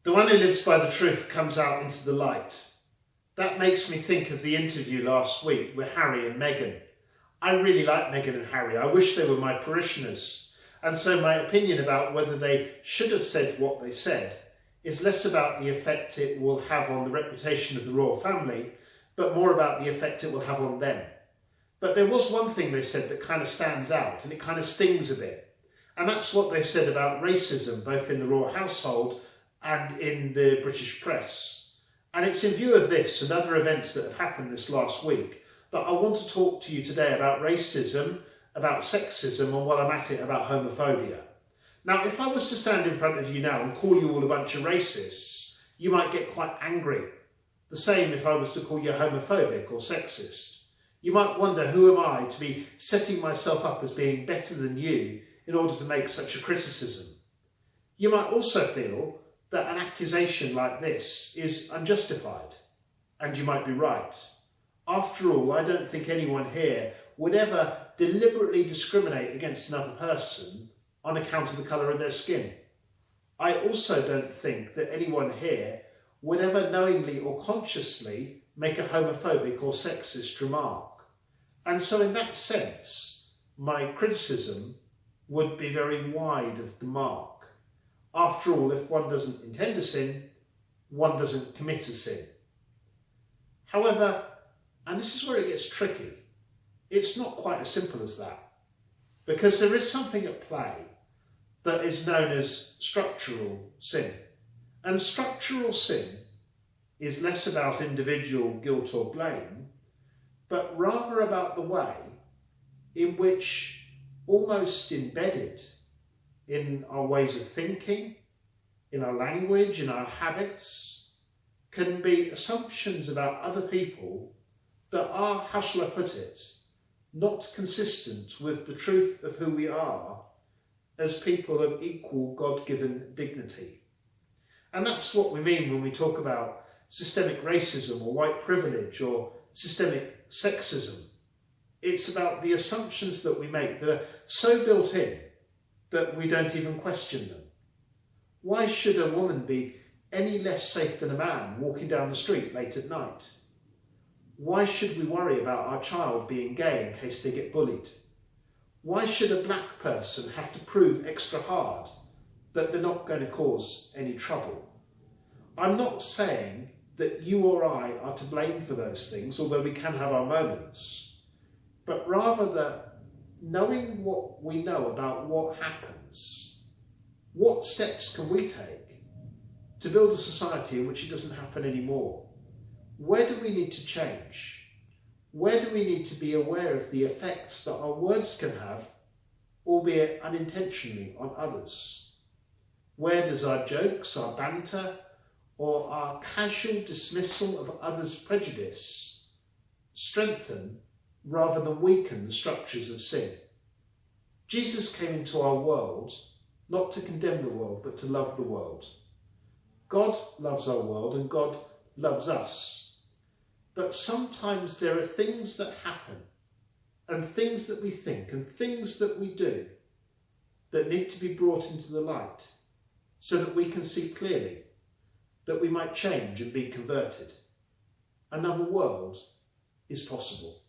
The one who lives by the truth comes out into the light. That makes me think of the interview last week with Harry and Meghan. I really like Meghan and Harry. I wish they were my parishioners. And so my opinion about whether they should have said what they said is less about the effect it will have on the reputation of the royal family, but more about the effect it will have on them. But there was one thing they said that kind of stands out, and it kind of stings a bit. And that's what they said about racism, both in the royal household and in the British press. And it's in view of this and other events that have happened this last week that I want to talk to you today about racism, about sexism, and while I'm at it, about homophobia. Now, if I was to stand in front of you now and call you all a bunch of racists, you might get quite angry. The same if I was to call you homophobic or sexist. You might wonder, who am I to be setting myself up as being better than you in order to make such a criticism? You might also feel that an accusation like this is unjustified, and you might be right. After all, I don't think anyone here would ever deliberately discriminate against another person on account of the colour of their skin. I also don't think that anyone here would ever knowingly or consciously make a homophobic or sexist remark. And so in that sense, my criticism would be very wide of the mark. After all, if one doesn't intend a sin, one doesn't commit a sin. However, and this is where it gets tricky, it's not quite as simple as that, because there is something at play that is known as structural sin. And structural sin is less about individual guilt or blame, but rather about the way in which, almost embedded in our ways of thinking, in our language, in our habits, can be assumptions about other people that are, how shall I put it, not consistent with the truth of who we are as people of equal God-given dignity. And that's what we mean when we talk about systemic racism or white privilege or systemic sexism. It's about the assumptions that we make that are so built in that we don't even question them. Why should a woman be any less safe than a man walking down the street late at night? Why should we worry about our child being gay in case they get bullied? Why should a black person have to prove extra hard that they're not going to cause any trouble? I'm not saying that you or I are to blame for those things, although we can have our moments, but rather that knowing what we know about what happens, what steps can we take to build a society in which it doesn't happen anymore? Where do we need to change? Where do we need to be aware of the effects that our words can have, albeit unintentionally, on others? Where does our jokes, our banter, or our casual dismissal of others' prejudice strengthen rather than weaken the structures of sin? Jesus came into our world not to condemn the world, but to love the world. God loves our world and God loves us. But sometimes there are things that happen and things that we think and things that we do that need to be brought into the light so that we can see clearly, that we might change and be converted. Another world is possible.